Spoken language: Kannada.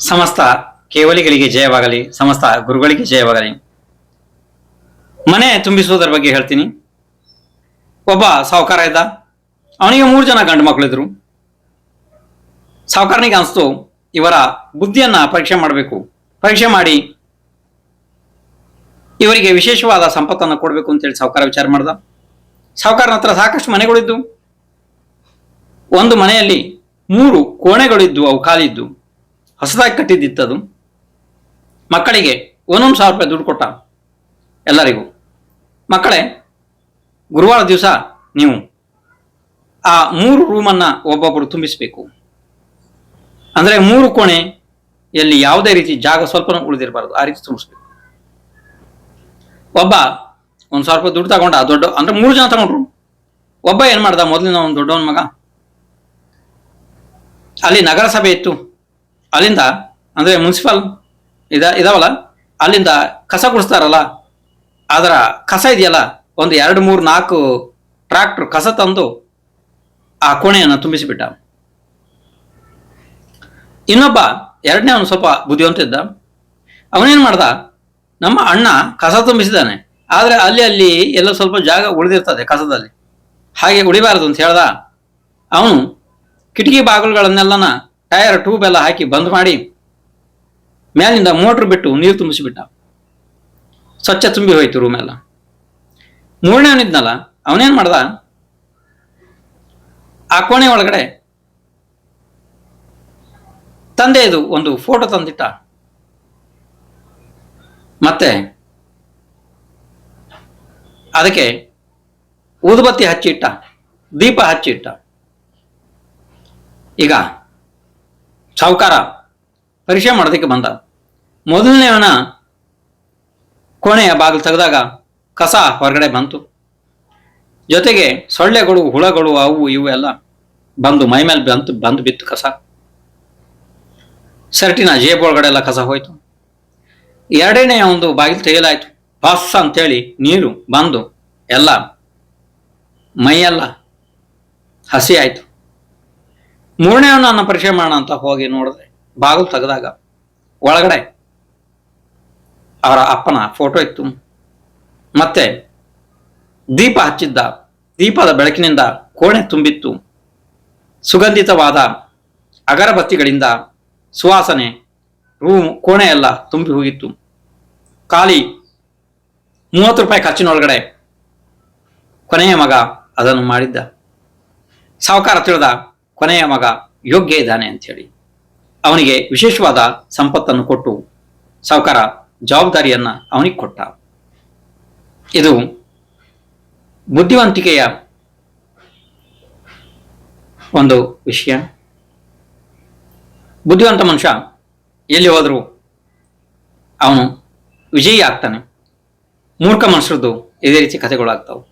ಸಮಸ್ತ ಕೇವಲಿಗಳಿಗೆ ಜಯವಾಗಲಿ, ಸಮಸ್ತ ಗುರುಗಳಿಗೆ ಜಯವಾಗಲಿ. ಮನೆ ತುಂಬಿಸುವುದರ ಬಗ್ಗೆ ಹೇಳ್ತೀನಿ. ಒಬ್ಬ ಸಾಹುಕಾರ ಇದ್ದ. ಅವನಿಗೆ 3 ಜನ ಗಂಡು ಮಕ್ಕಳಿದ್ರು. ಸಾಹುಕಾರನಿಗೆ ಅನಿಸ್ತು ಇವರ ಬುದ್ಧಿಯನ್ನ ಪರೀಕ್ಷೆ ಮಾಡಬೇಕು. ಪರೀಕ್ಷೆ ಮಾಡಿ ಇವರಿಗೆ ವಿಶೇಷವಾದ ಸಂಪತ್ತನ್ನು ಕೊಡಬೇಕು ಅಂತೇಳಿ ಸಾಹುಕಾರ ವಿಚಾರ ಮಾಡ್ದ. ಸಾಹುಕಾರನ ಹತ್ರ ಸಾಕಷ್ಟು ಮನೆಗಳಿದ್ದು. ಒಂದು ಮನೆಯಲ್ಲಿ 3 ಕೋಣೆಗಳಿದ್ದು, ಅವು ಖಾಲಿದ್ದು, ಹೊಸದಾಗಿ ಕಟ್ಟಿದ್ದಿತ್ತದು. ಮಕ್ಕಳಿಗೆ 1,000 ರೂಪಾಯಿ ದುಡ್ಡು ಕೊಟ್ಟ ಎಲ್ಲರಿಗೂ. ಮಕ್ಕಳೇ, ಗುರುವಾರ ದಿವಸ ನೀವು ಆ 3 ರೂಮನ್ನ ಒಬ್ಬೊಬ್ಬರು ತುಂಬಿಸಬೇಕು. ಅಂದ್ರೆ 3 ಕೋಣೆ ಎಲ್ಲಿ ಯಾವುದೇ ರೀತಿ ಜಾಗ ಸ್ವಲ್ಪ ಉಳಿದಿರಬಾರದು, ಆ ರೀತಿ ತುಂಬಿಸ್ಬೇಕು. ಒಬ್ಬ 1,000 ರೂಪಾಯಿ ದುಡ್ಡು ತಗೊಂಡ, ದೊಡ್ಡ ಅಂದ್ರೆ 3 ಜನ ತಗೊಂಡ್ರು. ಒಬ್ಬ ಏನ್ ಮಾಡ್ದ, ಮೊದಲಿನ ಒಂದು ದೊಡ್ಡವನ ಮಗ, ಅಲ್ಲಿ ನಗರಸಭೆ ಇತ್ತು, ಅಲ್ಲಿಂದ ಅಂದ್ರೆ ಮುನ್ಸಿಪಲ್ ಇದಾವಲ್ಲ, ಅಲ್ಲಿಂದ ಕಸ ಗುಡಿಸ್ತಾರಲ್ಲ, ಅದರ ಕಸ ಇದೆಯಲ್ಲ, ಒಂದು 2, 3, 4 ಟ್ರಾಕ್ಟರ್ ಕಸ ತಂದು ಆ ಕೋಣೆಯನ್ನು ತುಂಬಿಸಿಬಿಟ್ಟ. ಇನ್ನೊಬ್ಬ ಎರಡನೇ ಅವನು ಸ್ವಲ್ಪ ಬುದ್ಧಿವಂತ ಇದ್ದ. ಅವನೇನ್ ಮಾಡ್ದ, ನಮ್ಮ ಅಣ್ಣ ಕಸ ತುಂಬಿಸಿದಾನೆ, ಆದ್ರೆ ಅಲ್ಲಿ ಎಲ್ಲ ಸ್ವಲ್ಪ ಜಾಗ ಉಳಿದಿರ್ತದೆ ಕಸದಲ್ಲಿ, ಹಾಗೆ ಉಳಿಬಾರದು ಅಂತ ಹೇಳ್ದ. ಅವನು ಕಿಟಕಿ ಬಾಗಿಲುಗಳನ್ನೆಲ್ಲನ ಟೈರ್ ಟ್ಯೂಬ್ ಎಲ್ಲ ಹಾಕಿ ಬಂದ್ ಮಾಡಿ ಮೇಲಿಂದ ಮೋಟ್ರ್ ಬಿಟ್ಟು ನೀರು ತುಂಬಿಸಿಬಿಟ್ಟ. ಸ್ವಚ್ಛ ತುಂಬಿ ಹೋಯ್ತು ರೂಮ್ ಎಲ್ಲ. 3ನೇವನಿದ್ನಲ್ಲ, ಅವನೇನ್ ಮಾಡ್ದ, ಆ ಕೋಣೆ ಒಳಗಡೆ ತಂದೆಯದು ಒಂದು ಫೋಟೋ ತಂದಿಟ್ಟ, ಮತ್ತೆ ಅದಕ್ಕೆ ಊದುಬತ್ತಿ ಹಚ್ಚಿಟ್ಟ, ದೀಪ ಹಚ್ಚಿಟ್ಟ. ಈಗ ಸಾಹುಕಾರ ಪರೀಕ್ಷೆ ಮಾಡೋದಕ್ಕೆ ಬಂದ. ಮೊದಲನೇವನ ಕೋಣೆಯ ಬಾಗಿಲು ತೆಗೆದಾಗ ಕಸ ಹೊರಗಡೆ ಬಂತು. ಜೊತೆಗೆ ಸೊಳ್ಳೆಗಳು, ಹುಳಗಳು, ಅವು ಇವು ಎಲ್ಲ ಬಂದು ಮೈ ಮೇಲೆ ಬಂದು ಬಿತ್ತು ಕಸ. ಶರ್ಟಿನ ಜೇಬ್ ಒಳಗಡೆ ಎಲ್ಲ ಕಸ ಹೋಯ್ತು. ಎರಡನೇ ಒಂದು ಬಾಗಿಲು ತೆಗೆಯಲಾಯ್ತು. ಬಸ್ ಅಂತೇಳಿ ನೀರು ಬಂದು ಎಲ್ಲ ಮೈಯೆಲ್ಲ ಹಸಿ ಆಯ್ತು. 3ನೇವನನ್ನ ಪರೀಕ್ಷೆ ಮಾಡೋಣ ಅಂತ ಹೋಗಿ ನೋಡಿದ್ರೆ ಬಾಗಿಲು ತೆಗೆದಾಗ ಒಳಗಡೆ ಅವರ ಅಪ್ಪನ ಫೋಟೋ ಇತ್ತು. ಮತ್ತೆ ದೀಪ ಹಚ್ಚಿದ್ದ. ದೀಪದ ಬೆಳಕಿನಿಂದ ಕೋಣೆ ತುಂಬಿತ್ತು. ಸುಗಂಧಿತವಾದ ಅಗರಬತ್ತಿಗಳಿಂದ ಸುವಾಸನೆ ಕೋಣೆ ಎಲ್ಲ ತುಂಬಿ ಹೋಗಿತ್ತು. ಖಾಲಿ 30 ರೂಪಾಯಿ ಖರ್ಚಿನೊಳಗಡೆ ಕೊನೆಯ ಮಗ ಅದನ್ನು ಮಾಡಿದ್ದ. ಸಾಹುಕಾರ ತಿಳಿದ, ಕೊನೆಯ ಮಗ ಯೋಗ್ಯ ಇದ್ದಾನೆ ಅಂತ ಹೇಳಿ ಅವನಿಗೆ ವಿಶೇಷವಾದ ಸಂಪತ್ತನ್ನು ಕೊಟ್ಟು ಸಾಹುಕಾರ ಜವಾಬ್ದಾರಿಯನ್ನ ಅವನಿಗೆ ಕೊಟ್ಟ. ಇದು ಬುದ್ಧಿವಂತಿಕೆಯ ಒಂದು ವಿಷಯ. ಬುದ್ಧಿವಂತ ಮನುಷ್ಯ ಎಲ್ಲಿ ಹೋದರೂ ಅವನು ವಿಜಯಿ ಆಗ್ತಾನೆ. ಮೂರ್ಖ ಮನುಷ್ಯರದ್ದು ಇದೇ ರೀತಿ ಕಥೆಗಳಾಗ್ತಾವೆ.